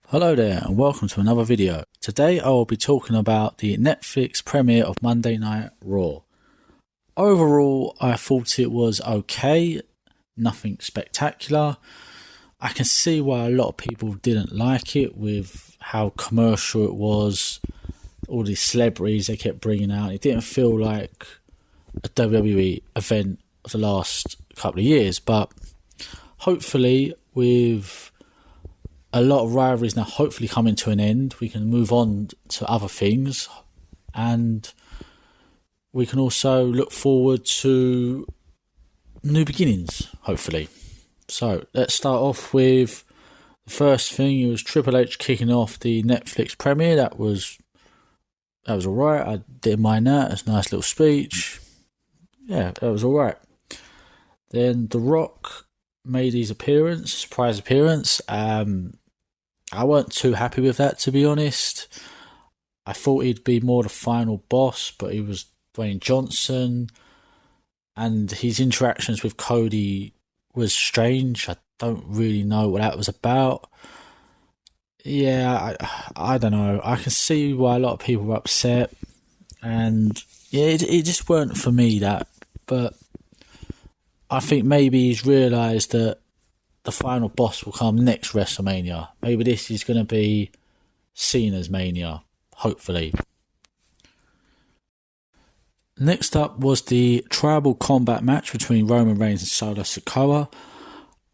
Hello there and welcome to another video. Today I will be talking about the Netflix premiere of Monday Night Raw. Overall, I thought it was okay, nothing spectacular. I can see why a lot of people didn't like it with how commercial it was, all these celebrities they kept bringing out. It didn't feel like a WWE event of the last couple of years, but hopefully with a lot of rivalries now hopefully coming to an end, we can move on to other things, and we can also look forward to new beginnings, hopefully. So let's start off with the first thing. It was Triple H kicking off the Netflix premiere. That was alright. I didn't mind that. It's a nice little speech. Yeah, that was alright. Then The Rock made his surprise appearance. I weren't too happy with that, to be honest. I thought he'd be more the final boss, but he was Dwayne Johnson, and his interactions with Cody was strange. I don't really know what that was about. Yeah, I don't know. I can see why a lot of people were upset, and yeah, it just weren't for me, that. But I think maybe he's realised that the final boss will come next WrestleMania. Maybe this is going to be Cena's Mania, hopefully. Next up was the tribal combat match between Roman Reigns and Solo Sikoa.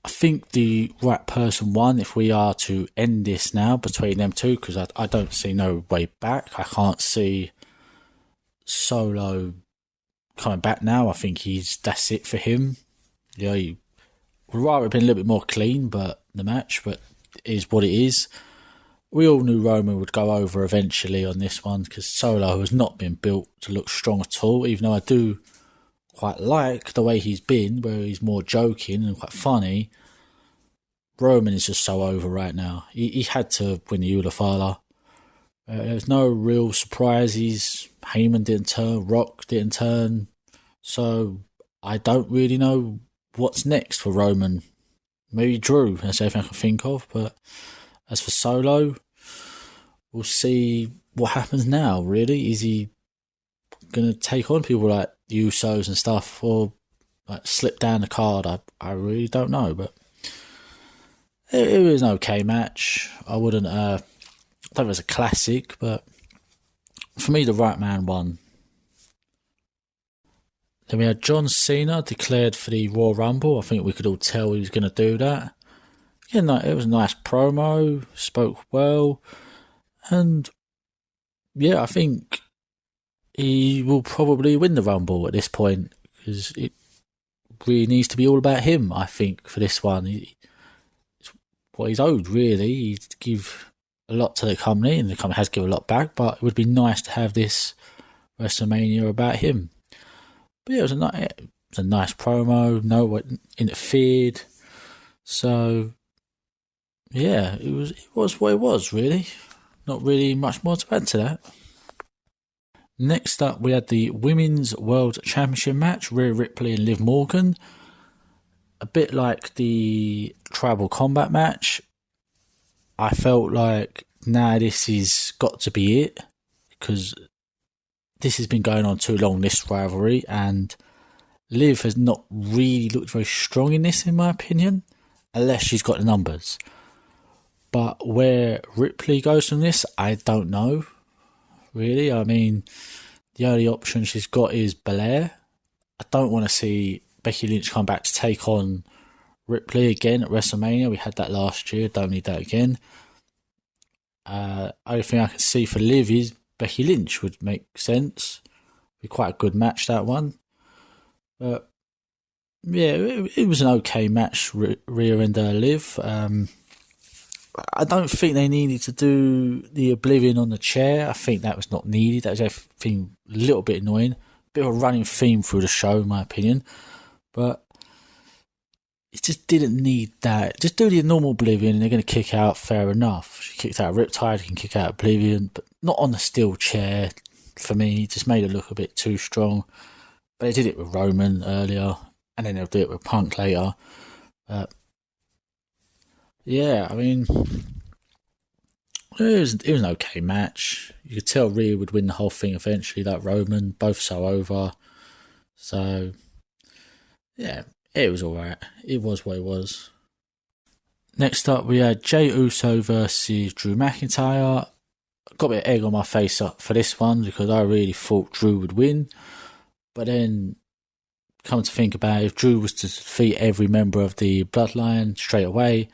I think the right person won if we are to end this now between them two, because I don't see no way back. I can't see Solo coming back now. I think that's it for him. Yeah, he would rather have been a little bit more clean, but the match, but it is what it is. We all knew Roman would go over eventually on this one, because Solo has not been built to look strong at all, even though I do quite like the way he's been, where he's more joking and quite funny. Roman is just so over right now. He had to win the Ulafala. There's no real surprises. Heyman didn't turn, Rock didn't turn, so I don't really know what's next for Roman. Maybe Drew, that's everything I can think of, but as for Solo, we'll see what happens now, really. Is he going to take on people like the Usos and stuff, or like slip down the card? I really don't know, but it was an okay match. I wouldn't, I don't think it was a classic, but for me, the right man won. Then we had John Cena declared for the Royal Rumble. I think we could all tell he was going to do that. Yeah, no, it was a nice promo, spoke well, and yeah, I think he will probably win the Rumble at this point, because it really needs to be all about him, I think, for this one. It's what he's owed, really. He's give a lot to the company, and the company has given a lot back, but it would be nice to have this WrestleMania about him. But yeah, it was a nice promo. No one interfered. So yeah, it was what it was, really. Not really much more to add to that. Next up, we had the Women's World Championship match, Rhea Ripley and Liv Morgan. A bit like the Tribal Combat match. I felt like now this has got to be it, because this has been going on too long, this rivalry, and Liv has not really looked very strong in this, in my opinion, unless she's got the numbers. But where Ripley goes from this, I don't know, really. I mean, the only option she's got is Belair. I don't want to see Becky Lynch come back to take on Ripley again at WrestleMania. We had that last year, don't need that again. Only thing I can see for Liv is Becky Lynch would make sense. Be quite a good match, that one. But yeah, it was an okay match, Rhea and Liv. I don't think they needed to do the Oblivion on the chair. I think that was not needed. That was everything a little bit annoying. Bit of a running theme through the show, in my opinion. But it just didn't need that. Just do the normal Oblivion and they're going to kick out, fair enough. She kicked out Riptide, you can kick out Oblivion, but not on the steel chair. For me, it just made it look a bit too strong. But they did it with Roman earlier, and then they'll do it with Punk later. Yeah, I mean, it was an okay match. You could tell Rhea would win the whole thing eventually, like Roman, both so over. So, yeah, it was alright. It was what it was. Next up, we had Jey Uso versus Drew McIntyre. Got a bit of egg on my face up for this one because I really thought Drew would win. But then, come to think about it, if Drew was to defeat every member of the Bloodline straight away,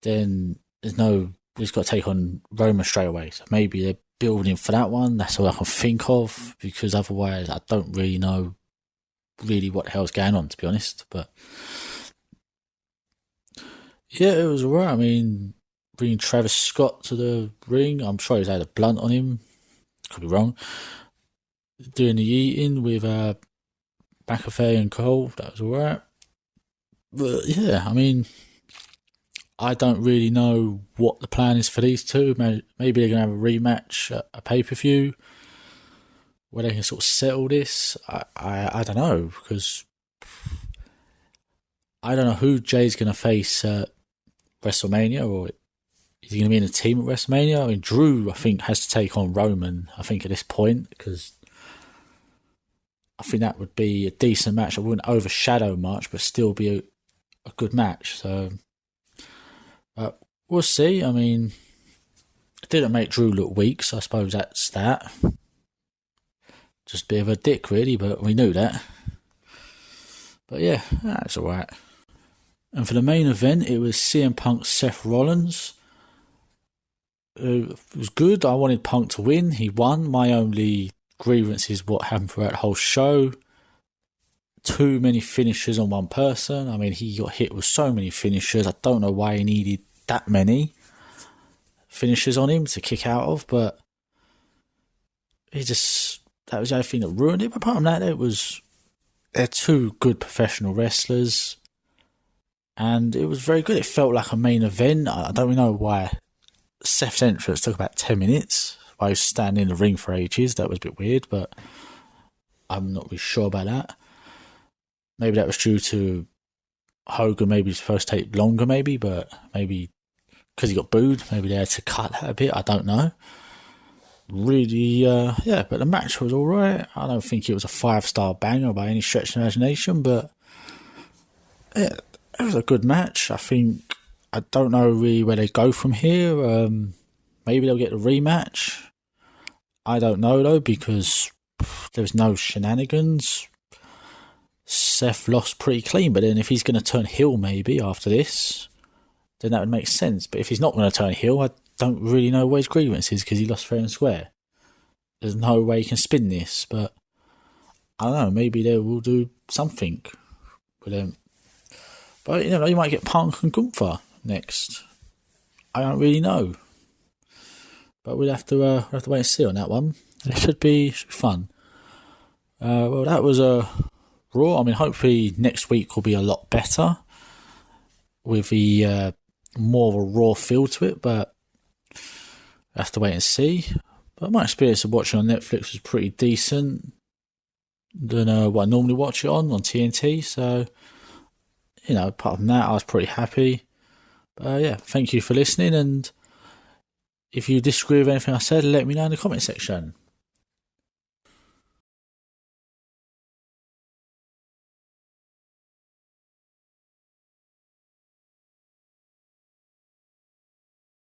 then he's got to take on Roman straight away. So maybe they're building for that one. That's all I can think of, because otherwise I don't really know what the hell's going on, to be honest. But yeah, it was alright. I mean, bringing Travis Scott to the ring, I'm sure he's had a blunt on him. Could be wrong. Doing the eating with McAfee and Cole, that was alright. But yeah, I mean, I don't really know what the plan is for these two. Maybe they're going to have a rematch at a pay-per-view where they can sort of settle this. I don't know, because I don't know who Jay's going to face at WrestleMania, or is he going to be in a team at WrestleMania? I mean, Drew, I think, has to take on Roman, I think, at this point, because I think that would be a decent match. It wouldn't overshadow much, but still be a good match. So, we'll see. I mean, it didn't make Drew look weak, so I suppose that's that. Just a bit of a dick, really, but we knew that. But yeah, that's alright. And for the main event, it was CM Punk Seth Rollins. It was good. I wanted Punk to win. He won. My only grievance is what happened throughout the whole show. Too many finishers on one person. I mean, he got hit with so many finishers. I don't know why he needed that many finishers on him to kick out of, but that was the only thing that ruined it. But apart from that, they're two good professional wrestlers, and it was very good. It felt like a main event. I don't really know why Seth's entrance took about 10 minutes. I was standing in the ring for ages. That was a bit weird, but I'm not really sure about that. Maybe that was due to Hogan maybe supposed to take longer, but maybe because he got booed, maybe they had to cut that a bit. I don't know. Really, yeah, but the match was alright. I don't think it was a 5-star banger by any stretch of the imagination, but yeah, it was a good match. I don't know really where they go from here. Maybe they'll get a rematch. I don't know though, because there's no shenanigans. Seth lost pretty clean, but then if he's going to turn heel maybe after this, then that would make sense. But if he's not going to turn heel, I don't really know where his grievance is, because he lost fair and square. There's no way he can spin this, but I don't know, maybe they will do something with him. But you might get Punk and Gunther next. I don't really know. But we'll have to wait and see on that one. It should be fun. Well, that was a Raw. I mean, hopefully next week will be a lot better with the more of a Raw feel to it, but we'll have to wait and see. But my experience of watching on Netflix was pretty decent than what I normally watch it on TNT. So, apart from that, I was pretty happy. But yeah, thank you for listening, and if you disagree with anything I said, let me know in the comment section.